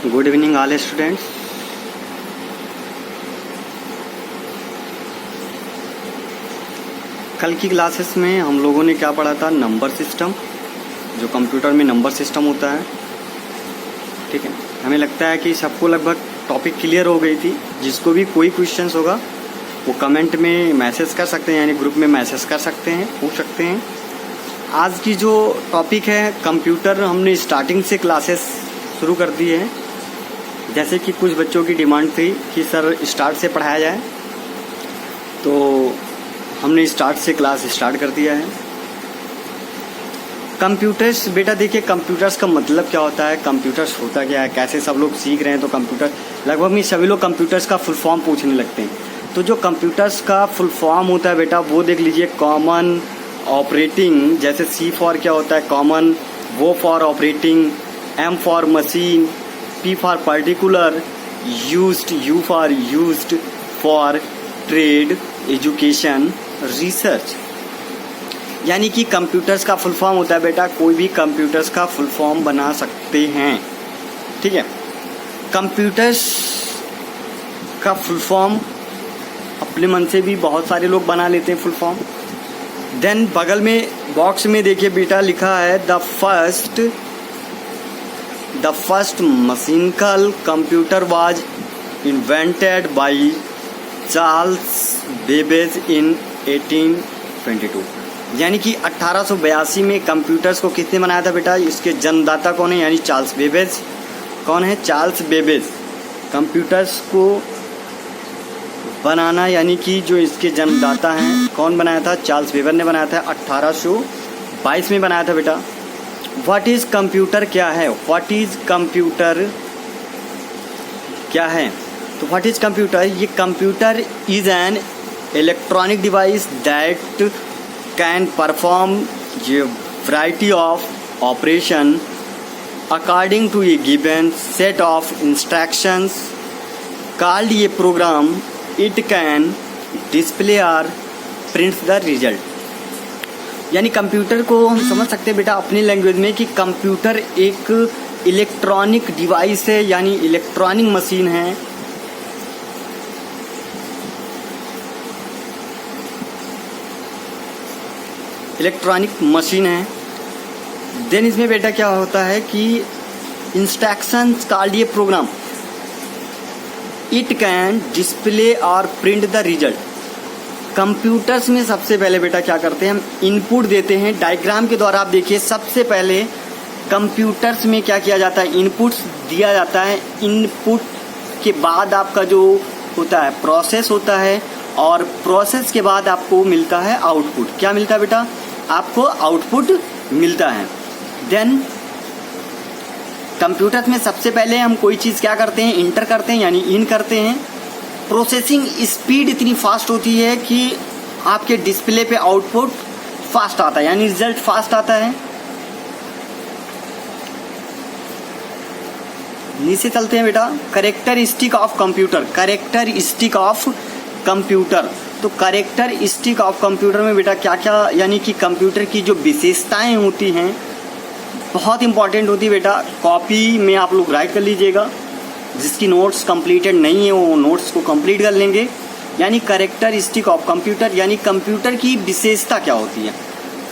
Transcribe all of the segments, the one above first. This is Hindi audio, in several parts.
Good evening all students. कल की क्लासेस में हम लोगों ने क्या पढ़ा था? नंबर सिस्टम, जो कंप्यूटर में नंबर सिस्टम होता है। ठीक है, हमें लगता है कि सबको लगभग टॉपिक क्लियर हो गई थी। जिसको भी कोई क्वेश्चंस होगा वो कमेंट में मैसेज कर सकते हैं, यानी ग्रुप में मैसेज कर सकते हैं, पूछ सकते हैं। आज की जो टॉपिक है कंप्यूटर, हमने स्टार्टिंग से क्लासेस शुरू कर दी है। जैसे कि कुछ बच्चों की डिमांड थी कि सर स्टार्ट से पढ़ाया जाए, तो हमने स्टार्ट से क्लास स्टार्ट कर दिया है। कंप्यूटर्स, बेटा देखिए कंप्यूटर्स का मतलब क्या होता है, कंप्यूटर्स होता क्या है, कैसे सब लोग सीख रहे हैं। तो कंप्यूटर लगभग में सभी लोग कंप्यूटर्स का फुल फॉर्म पूछने लगते हैं। तो जो कंप्यूटर्स का फुल फॉर्म होता है बेटा वो देख लीजिए, कॉमन ऑपरेटिंग, जैसे सी फॉर क्या होता है कॉमन, वो for operating, M for machine, P for particular, used, U for used, for trade, education, research। यानी कि कंप्यूटर्स का फुल फॉर्म होता है बेटा, कोई भी कंप्यूटर्स का फुल फॉर्म बना सकते हैं। ठीक है, कंप्यूटर्स का फुल फॉर्म अपने मन से भी बहुत सारे लोग बना लेते हैं फुल फॉर्म। देन बगल में बॉक्स में देखिए बेटा लिखा है The first mechanical computer was invented by Charles Babbage in 1822। यानी कि 1882 में कंप्यूटर्स को किसने बनाया था बेटा? इसके जन्मदाता कौन है? यानी चार्ल्स बेबेज। कौन है? Charles Babbage. कंप्यूटर्स को बनाना यानी कि जो इसके जन्मदाता हैं, कौन बनाया था? चार्ल्स बेबेज ने बनाया था, 1822 में बनाया था बेटा। व्हाट इज कंप्यूटर क्या है? व्हाट इज कंप्यूटर क्या है? तो व्हाट इज कंप्यूटर? ये computer is an electronic device that can perform ये variety of operation according to a given set of instructions called ये प्रोग्राम। इट कैन डिस्प्ले और प्रिंट द रिजल्ट। यानी कंप्यूटर को हम समझ सकते हैं बेटा अपनी लैंग्वेज में कि कंप्यूटर एक इलेक्ट्रॉनिक डिवाइस है, यानी इलेक्ट्रॉनिक मशीन है। इलेक्ट्रॉनिक मशीन है। देन इसमें बेटा क्या होता है कि इंस्ट्रक्शंस कॉल्ड ये प्रोग्राम। इट कैन डिस्प्ले और प्रिंट द रिजल्ट। कंप्यूटर्स में सबसे पहले बेटा क्या करते हैं, हम इनपुट देते हैं। डायग्राम के द्वारा आप देखिए, सबसे पहले कंप्यूटर्स में क्या किया जाता है, इनपुट्स दिया जाता है। इनपुट के बाद आपका जो होता है प्रोसेस होता है, और प्रोसेस के बाद आपको मिलता है आउटपुट। क्या मिलता है बेटा? आपको आउटपुट मिलता है। देन कंप्यूटर्स में सबसे पहले हम कोई चीज़ क्या करते हैं, इंटर करते हैं, यानी इन करते हैं। प्रोसेसिंग स्पीड इतनी फास्ट होती है कि आपके डिस्प्ले पे आउटपुट फास्ट आता है, यानी रिजल्ट फास्ट आता है। नीचे चलते हैं बेटा, characteristic of computer. Characteristic of computer, तो कैरेक्टरिस्टिक ऑफ कंप्यूटर में बेटा क्या क्या, यानी कि कंप्यूटर की जो विशेषताएं होती हैं बहुत इंपॉर्टेंट होती है बेटा। कॉपी में आप लोग राइट कर लीजिएगा। जिसकी नोट्स कंप्लीटेड नहीं है वो नोट्स को कंप्लीट कर लेंगे। यानी कैरेक्टरिस्टिक ऑफ कंप्यूटर, यानी कंप्यूटर की विशेषता क्या होती है।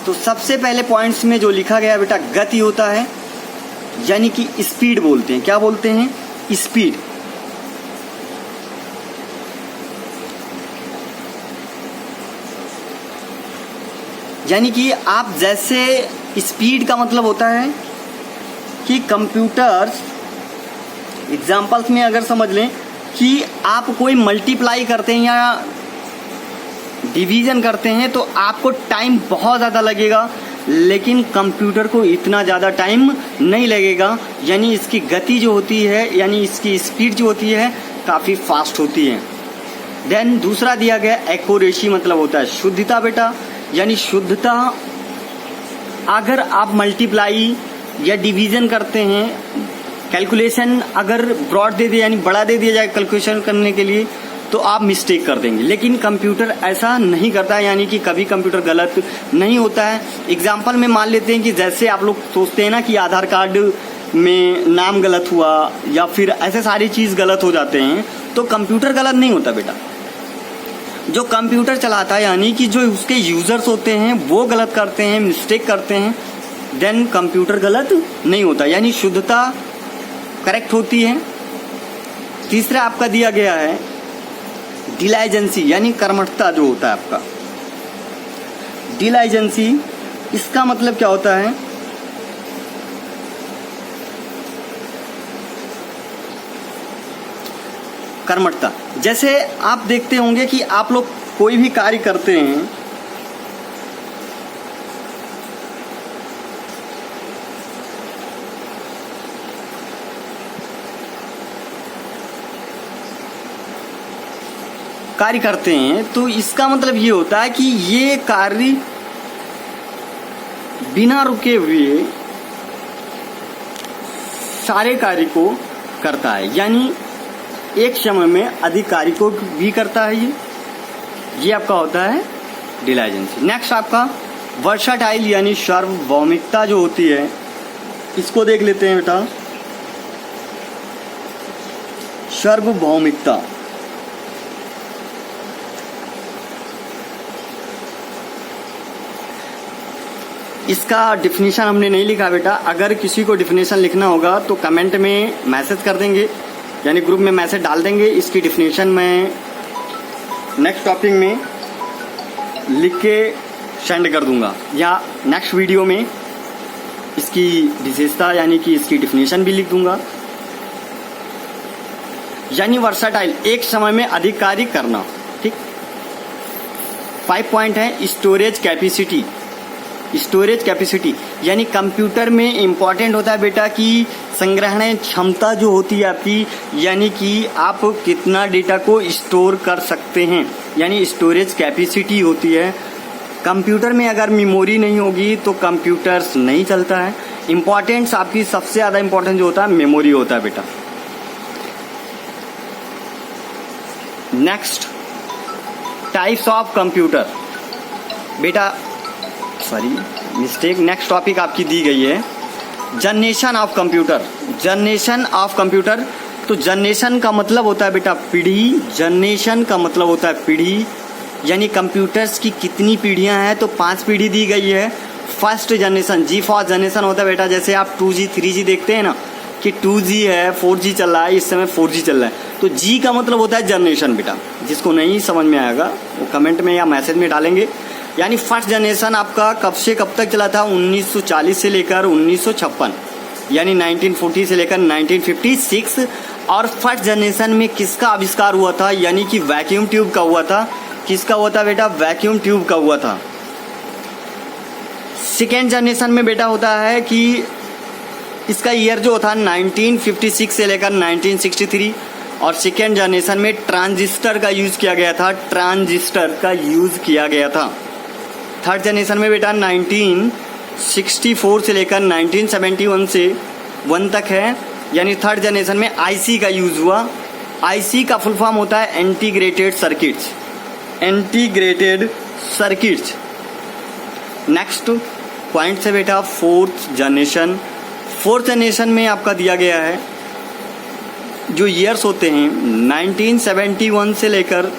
तो सबसे पहले पॉइंट्स में जो लिखा गया बेटा गति होता है, यानी कि स्पीड बोलते हैं। क्या बोलते हैं? स्पीड। यानी कि आप जैसे स्पीड का मतलब होता है कि कंप्यूटर्स, एग्जाम्पल्स में अगर समझ लें कि आप कोई मल्टीप्लाई करते हैं या डिवीजन करते हैं तो आपको टाइम बहुत ज़्यादा लगेगा, लेकिन कंप्यूटर को इतना ज़्यादा टाइम नहीं लगेगा। यानी इसकी गति जो होती है, यानी इसकी स्पीड जो होती है काफ़ी फास्ट होती है। देन दूसरा दिया गया एक्यूरेसी, मतलब होता है शुद्धता बेटा। यानी शुद्धता, अगर आप मल्टीप्लाई या डिवीजन करते हैं, कैलकुलेशन अगर ब्रॉड दे दिया यानी बड़ा दे दिया जाए कैलकुलेशन करने के लिए, तो आप मिस्टेक कर देंगे। लेकिन कंप्यूटर ऐसा नहीं करता है, यानी कि कभी कंप्यूटर गलत नहीं होता है। एग्जाम्पल में मान लेते हैं कि जैसे आप लोग सोचते हैं ना कि आधार कार्ड में नाम गलत हुआ या फिर ऐसे सारी चीज़ गलत हो जाते हैं तो कंप्यूटर गलत नहीं होता बेटा। जो कंप्यूटर चलाता है यानी कि जो उसके यूज़र्स होते हैं वो गलत करते हैं, मिस्टेक करते हैं, देन कंप्यूटर गलत नहीं होता, यानी शुद्धता करेक्ट होती है। तीसरा आपका दिया गया है डिलाइजेंसी यानी कर्मठता जो होता है आपका। डिलाइजेंसी इसका मतलब क्या होता है? कर्मठता। जैसे आप देखते होंगे कि आप लोग कोई भी कार्य करते हैं तो इसका मतलब ये होता है कि ये कार्य बिना रुके हुए सारे कार्य को करता है, यानी एक समय में अधिक कार्य को भी करता है। ये आपका होता है डिलाइजेंसी। नेक्स्ट आपका वर्साटाइल यानी सार्वभौमिकता जो होती है, इसको देख लेते हैं बेटा। सार्वभौमिकता इसका डिफिनीशन हमने नहीं लिखा बेटा, अगर किसी को डिफिनीशन लिखना होगा तो कमेंट में मैसेज कर देंगे, यानी ग्रुप में मैसेज डाल देंगे। इसकी डिफिनीशन मैं नेक्स्ट टॉपिक में लिख के सेंड कर दूंगा, या नेक्स्ट वीडियो में इसकी विशेषता यानी कि इसकी डिफिनीशन भी लिख दूंगा। यानी वर्साटाइल एक समय में अधिक कार्य करना, ठीक। 5 पॉइंट है स्टोरेज कैपेसिटी। स्टोरेज कैपेसिटी यानी कंप्यूटर में इम्पॉर्टेंट होता है बेटा कि संग्रहण क्षमता जो होती है आपकी, यानी कि आप कितना डेटा को स्टोर कर सकते हैं, यानी स्टोरेज कैपेसिटी होती है। कंप्यूटर में अगर मेमोरी नहीं होगी तो कंप्यूटर्स नहीं चलता है। इम्पॉर्टेंस आपकी सबसे ज़्यादा इम्पॉर्टेंट जो होता है मेमोरी होता है बेटा। नेक्स्ट टाइप्स ऑफ कंप्यूटर बेटा, सॉरी मिस्टेक, नेक्स्ट टॉपिक आपकी दी गई है generation of computer. Generation of computer, तो जनरेशन का मतलब होता है बेटा पीढ़ी। जनरेशन का मतलब होता है पीढ़ी, यानी कंप्यूटर्स की कितनी पीढ़ियां हैं, तो 5 पीढ़ी दी गई है। First generation, G for generation होता है बेटा, जैसे आप 2G 3G देखते हैं ना कि 2G है, 4G चल रहा है, इस समय 4G चल रहा है, तो जी का मतलब होता है जनरेशन बेटा। जिसको नहीं समझ में आएगा वो कमेंट में या मैसेज में डालेंगे। यानी फर्स्ट जनरेशन आपका कब से कब तक चला था? 1940 से लेकर 1956, यानी 1940 से लेकर 1956। और फर्स्ट जनरेशन में किसका आविष्कार हुआ था? यानी कि वैक्यूम ट्यूब का हुआ था। किसका हुआ था बेटा? वैक्यूम ट्यूब का हुआ था। सेकेंड जनरेशन में बेटा होता है कि इसका ईयर जो था 1956 से लेकर 1963, और सेकेंड जनरेशन में ट्रांजिस्टर का यूज किया गया था। ट्रांजिस्टर का यूज किया गया था। थर्ड जनरेशन में बेटा 1964 से लेकर 1971 से 1 तक है, यानी थर्ड जनरेशन में आईसी का यूज हुआ। आईसी का फुल फॉर्म होता है integrated circuits. Integrated circuits. Next point से बेटा फोर्थ जनरेशन। फोर्थ जनरेशन में आपका दिया गया है जो ईयर्स होते हैं 1971 से लेकर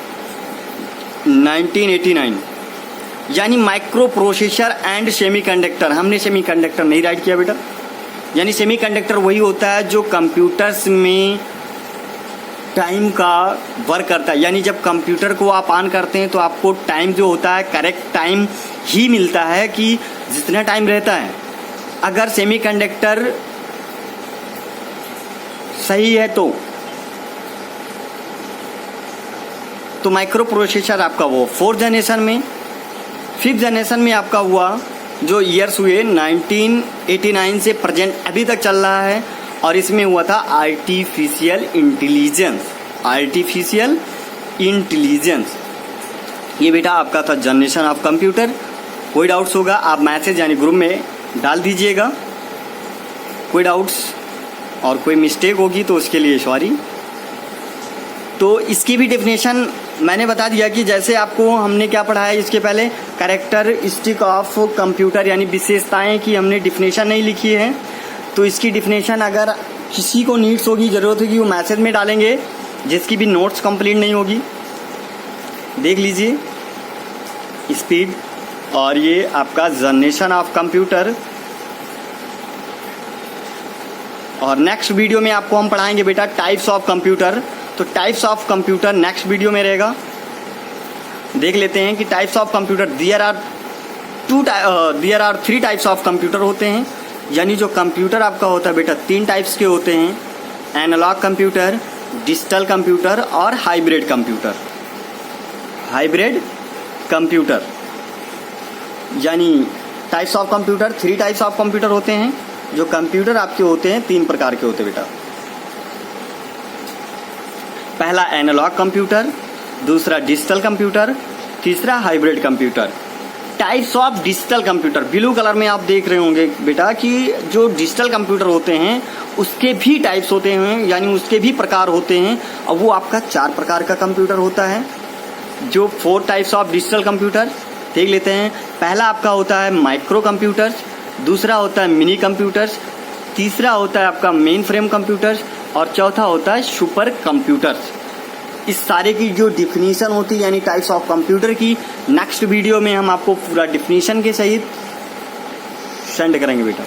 1989, यानी माइक्रो प्रोसेसर एंड सेमीकंडक्टर। हमने सेमीकंडक्टर नहीं राइट किया बेटा, यानी सेमीकंडक्टर वही होता है जो कंप्यूटर्स में टाइम का वर्क करता है। यानी जब कंप्यूटर को आप ऑन करते हैं तो आपको टाइम जो होता है करेक्ट टाइम ही मिलता है कि जितना टाइम रहता है। अगर सेमीकंडक्टर सही है तो माइक्रो प्रोसेसर आपका वो फोर्थ जनरेशन में। फिफ्थ जनरेशन में आपका हुआ जो ईयर्स हुए 1989 से प्रेजेंट अभी तक चल रहा है, और इसमें हुआ था आर्टिफिशियल इंटेलिजेंस। आर्टिफिशियल इंटेलिजेंस ये बेटा आपका था जनरेशन ऑफ कंप्यूटर। कोई डाउट्स होगा आप मैसेज यानी ग्रुप में डाल दीजिएगा। कोई डाउट्स और कोई मिस्टेक होगी तो उसके लिए सॉरी। तो इसकी भी डेफिनेशन मैंने बता दिया कि जैसे आपको हमने क्या पढ़ा है इसके पहले, कैरेक्टरिस्टिक ऑफ कंप्यूटर यानी विशेषताएं की हमने डेफिनेशन नहीं लिखी है। तो इसकी डिफिनेशन अगर किसी को नीड्स होगी, ज़रूरत होगी, वो मैसेज में डालेंगे, जिसकी भी नोट्स कंप्लीट नहीं होगी। देख लीजिए स्पीड, और ये आपका जनरेशन ऑफ कंप्यूटर। और नेक्स्ट वीडियो में आपको हम पढ़ाएंगे बेटा टाइप्स ऑफ कंप्यूटर। तो types of computer next video में रहेगा। देख लेते हैं कि types of computer there are 3 types of computer होते हैं। यानी जो कंप्यूटर आपका होता है बेटा 3 टाइप्स के होते हैं, एनालॉग कंप्यूटर, डिजिटल कंप्यूटर और हाइब्रिड कंप्यूटर। हाइब्रिड कंप्यूटर यानी types of computer, 3 types of computer होते हैं। जो कंप्यूटर आपके होते हैं 3 प्रकार के होते हैं बेटा। पहला एनालॉग कंप्यूटर, दूसरा डिजिटल कंप्यूटर, तीसरा hybrid computer. Types of digital computer, blue colour में आप देख रहे होंगे बेटा कि जो डिजिटल कंप्यूटर होते हैं उसके भी टाइप्स होते हैं, यानी उसके भी प्रकार होते हैं। और वो आपका 4 प्रकार का कंप्यूटर होता है। जो 4 टाइप्स ऑफ डिजिटल कंप्यूटर देख लेते हैं। पहला आपका होता है माइक्रो कंप्यूटर्स, दूसरा होता है मिनी कंप्यूटर्स, तीसरा होता है आपका मेन फ्रेम कंप्यूटर्स और चौथा होता है सुपर कंप्यूटर्स। इस सारे की जो डिफिनीशन होती है यानी टाइप्स ऑफ कंप्यूटर की, नेक्स्ट वीडियो में हम आपको पूरा डिफिनीशन के सहित सेंड करेंगे बेटा।